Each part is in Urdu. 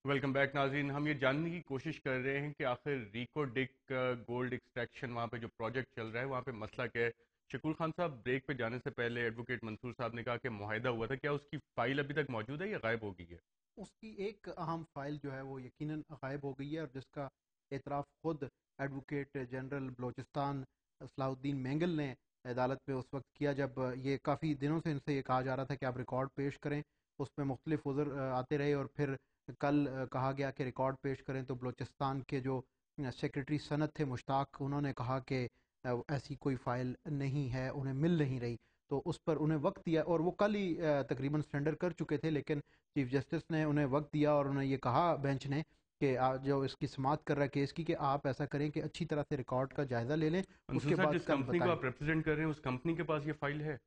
ویلکم بیک ناظرین. ہم یہ جاننے کی کوشش کر رہے ہیں کہ آخر ریکو ڈک گولڈ ایکسٹریکشن وہاں پہ جو پروجیکٹ چل رہا ہے وہاں پہ مسئلہ کیا ہے. شکول خان صاحب, بریک پہ جانے سے پہلے ایڈوکیٹ منصور صاحب نے کہا کہ معاہدہ ہوا تھا, کیا اس کی فائل ابھی تک موجود ہے یا غائب ہو گئی ہے؟ اس کی ایک اہم فائل جو ہے وہ یقیناً غائب ہو گئی ہے، اور جس کا اعتراف خود ایڈوکیٹ جنرل بلوچستان صلاح الدین مینگل نے عدالت میں اس وقت کیا، جب یہ کافی دنوں سے ان سے یہ کہا جا رہا تھا کہ آپ ریکارڈ پیش کریں. اس میں مختلف عذر آتے رہے، اور پھر کل کہا گیا کہ ریکارڈ پیش کریں، تو بلوچستان کے جو سیکرٹری صنعت تھے مشتاق، انہوں نے کہا کہ ایسی کوئی فائل نہیں ہے، انہیں مل نہیں رہی. تو اس پر انہیں وقت دیا، اور وہ کل ہی تقریباً سرنڈر کر چکے تھے، لیکن چیف جسٹس نے انہیں وقت دیا اور انہیں یہ کہا بینچ نے کہ جو اس کی سماعت کر رہا ہے کیس کی، کہ آپ ایسا کریں کہ اچھی طرح سے ریکارڈ کا جائزہ لے لیں، اس منصور کے صاحب, بعد جس کل کمپنی کو بتائیں. آپ ریپرزینٹ کر رہے ہیں اس کمپنی کے پاس یہ فائل ہے؟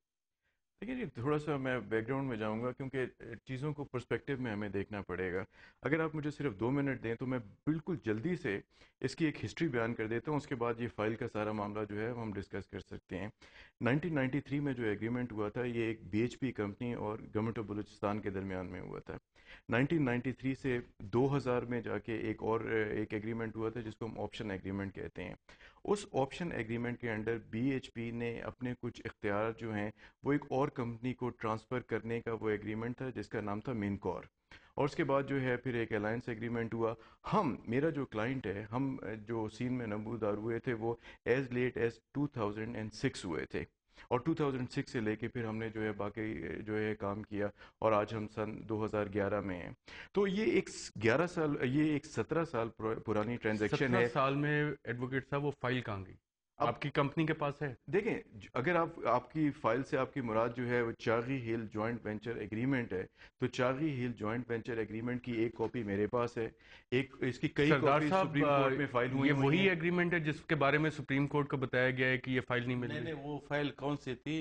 دیکھیے جی، تھوڑا سا میں بیک گراؤنڈ میں جاؤں گا کیونکہ چیزوں کو پرسپیکٹیو میں ہمیں دیکھنا پڑے گا. اگر آپ مجھے صرف 2 منٹ دیں تو میں بالکل جلدی سے اس کی ایک ہسٹری بیان کر دیتا ہوں. اس کے بعد یہ فائل کا سارا معاملہ جو ہے وہ ہم ڈسکس کر سکتے ہیں. 1993 میں جو ایگریمنٹ ہوا تھا یہ ایک بی ایچ پی کمپنی اور گورنمنٹ آف بلوچستان کے درمیان میں ہوا تھا. 1993 سے 2000 میں جا کے ایک ایگریمنٹ ہوا تھا جس کو ہم آپشن ایگریمنٹ کہتے ہیں. اس آپشن ایگریمنٹ کے انڈر بی ایچ پی نے اپنے کچھ اختیارات جو ہیں وہ ایک اور کمپنی کو ٹرانسفر کرنے کا وہ ایگریمنٹ تھا جس کا نام تھا مین کور. اور اس کے بعد جو ہے پھر ایک الائنس ایگریمنٹ ہوا. میرا جو کلائنٹ ہے, ہم جو سین میں نمودار ہوئے تھے وہ ایز لیٹ ایز 2006 ہوئے تھے, اور 2006 سے لے کے پھر ہم نے جو ہے باقی جو ہے کام کیا, اور آج ہم سن 2011 میں ہیں. تو یہ ایک 11 سال, یہ ایک 17 سال پرانی ٹرانزیکشن 17 ہے. سال میں ایڈوکیٹ صاحب وہ فائل کہاں گئی؟ اب آپ کی کمپنی کے پاس ہے؟ دیکھیں, اگر آپ کی فائل سے آپ کی مراد جو ہے وہ چاغی ہل جوائنٹ وینچر ایگریمنٹ ہے, تو چاغی ہل جوائنٹ وینچر ایگریمنٹ کی ایک کاپی میرے پاس ہے, اس کی کئی سردار کاپی صاحب, سپریم کورٹ میں فائل ہوئی یہ ہوئی وہی ہیں. ایگریمنٹ ہے جس کے بارے میں سپریم کورٹ کو بتایا گیا ہے کہ یہ فائل نہیں مل نہیں رہی؟ نہیں، وہ فائل کون سی تھی؟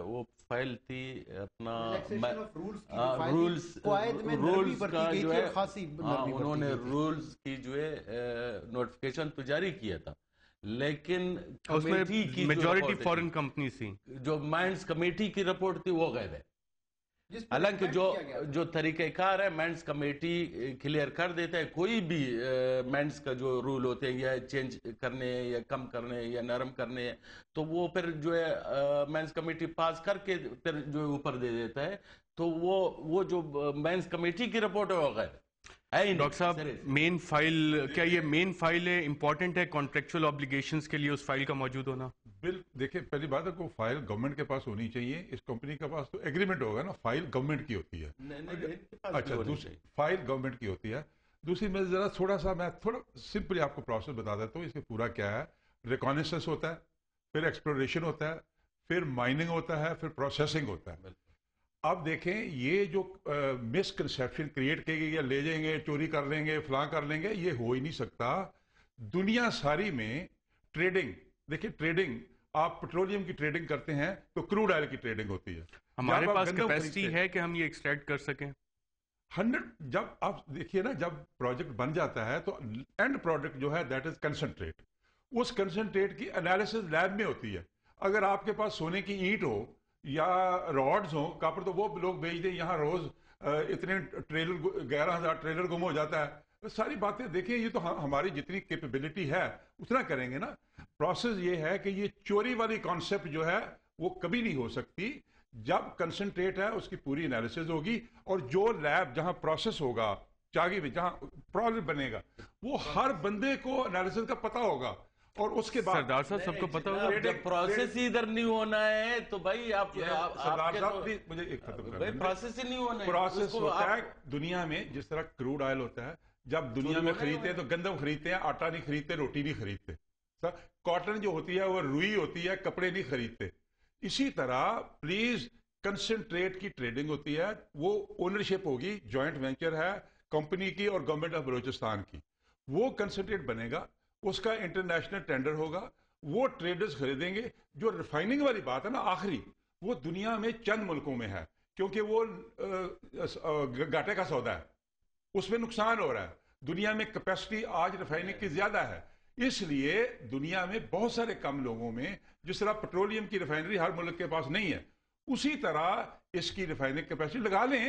وہ فائل تھی اپنا ریلیکسیشن آف رولز کی جو فائل تھی، رولز. قواعد میں نرمی رولز برتی کا گئی جو تھی، ہے اور خاصی نرمی انہوں برتی نے گئی تھی. رولز کی جو ہے نوٹیفیکیشن تو جاری کیا تھا، لیکن اس میں کمیٹی کی جو میجورٹی رپورٹ فارن کمپنیز تھیں. جو مائنڈز کمیٹی کی رپورٹ تھی وہ غائب ہے. جس پر حالانکہ ریکمینڈ کیا گیا تھا. جو طریقہ کار ہے مینڈز کمیٹی کلیئر کر دیتا ہے کوئی بھی مینڈز کا جو رول ہوتے ہیں یا چینج کرنے ہیں یا کم کرنے ہیں یا نرم کرنے ہیں، تو وہ پھر جو ہے مینز کمیٹی پاس کر کے پھر جو اوپر دے دیتا ہے. تو وہ جو مینز کمیٹی کی رپورٹ ہے وہ غیر ہے ہی نہیں. ڈاکٹر صاحب, مین فائل, کیا یہ مین فائل ہے, امپورٹنٹ ہے کانٹریکچوئل آبلیگیشنز کے لیے اس فائل کا موجود ہونا؟ دیکھیں پہلی بات ہے کہ فائل گورنمنٹ کے پاس ہونی چاہیے. اس کمپنی کے پاس تو ایگریمنٹ ہوگا نا, فائل گورنمنٹ کی ہوتی ہے. اچھا, فائل گورنمنٹ کی ہوتی ہے. دوسری میں ذرا تھوڑا سمپلی آپ کو پروسیس بتا دیتا ہوں. اس کے پورا کیا ہے, ریکانیسنس ہوتا ہے, پھر ایکسپلوریشن ہوتا ہے, پھر مائننگ ہوتا ہے, پھر پروسیسنگ ہوتا ہے. اب دیکھیں یہ جو مس کنسیپشن کریٹ کی گئی ہے, لے جائیں گے, چوری کر لیں گے, فلاں کر لیں گے, یہ ہو ہی نہیں سکتا. دنیا ساری میں ٹریڈنگ, دیکھیں ٹریڈنگ, آپ پٹرولیم کی ٹریڈنگ کرتے ہیں تو کروڈ آئل کی ٹریڈنگ ہوتی ہے. ہمارے پاس کیپیسٹی ہے کہ ہم یہ ایکسٹریکٹ کر سکیں؟ 100. جب آپ دیکھیے نا, جب پروجیکٹ بن جاتا ہے تو اینڈ پروڈکٹ جو ہے دیٹ از کنسنٹریٹ. اس کنسنٹریٹ کی انالیسز لیب میں ہوتی ہے. اگر آپ کے پاس سونے کی اینٹ ہو یا راڈز ہوں کاپر, تو وہ لوگ بھیج دیں یہاں روز اتنے ٹریلر 11,000 ٹریلر گم ہو جاتا ہے. ساری باتیں دیکھیں, یہ تو ہماری جتنی کیپیبلٹی ہے اتنا کریں گے نا. پروسیس یہ ہے کہ یہ چوری والی کانسیپٹ جو ہے وہ کبھی نہیں ہو سکتی. جب کنسنٹریٹ ہے اس کی پوری انالیسز ہوگی, اور جو لیب جہاں پروسیس ہوگا چاگی میں جہاں پروڈکٹ بنے گا وہ ہر بندے کو انالیسز کا پتہ ہوگا. اور اس کے بعد سردار صاحب سب کو پتا ہوگا جب پروسیس ہی ادھر نہیں ہونا ہے تو بھائی آپ سردار صاحب مجھے ایک ختم کر دیں. پروسیس ہی نہیں ہونا ہے. پروسیس ہوتا ہے دنیا میں جس طرح کروڈ آئل ہوتا ہے. جب دنیا میں خریدتے ہیں تو گندم خریدتے ہیں, آٹا نہیں خریدتے, روٹی نہیں خریدتے. کاٹن جو ہوتی ہے وہ روئی ہوتی ہے, کپڑے نہیں خریدتے. اسی طرح پلیز کنسنٹریٹ کی ٹریڈنگ ہوتی ہے, وہ اونرشپ ہوگی, جوائنٹ وینچر ہے کمپنی کی اور گورنمنٹ آف بلوچستان کی. وہ کنسنٹریٹ بنے گا, اس کا انٹرنیشنل ٹینڈر ہوگا, وہ ٹریڈرز خریدیں گے. جو ریفائننگ والی بات ہے نا آخری, وہ دنیا میں چند ملکوں میں ہے کیونکہ وہ گھاٹے کا سودا ہے, اس میں نقصان ہو رہا ہے. دنیا میں کیپیسٹی آج ریفائننگ کی زیادہ ہے, اس لیے دنیا میں بہت سارے کم لوگوں میں, جس طرح پیٹرولیم کی ریفائنری ہر ملک کے پاس نہیں ہے, اسی طرح اس کی ریفائننگ کیپیسٹی لگا لیں.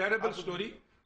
terrible story.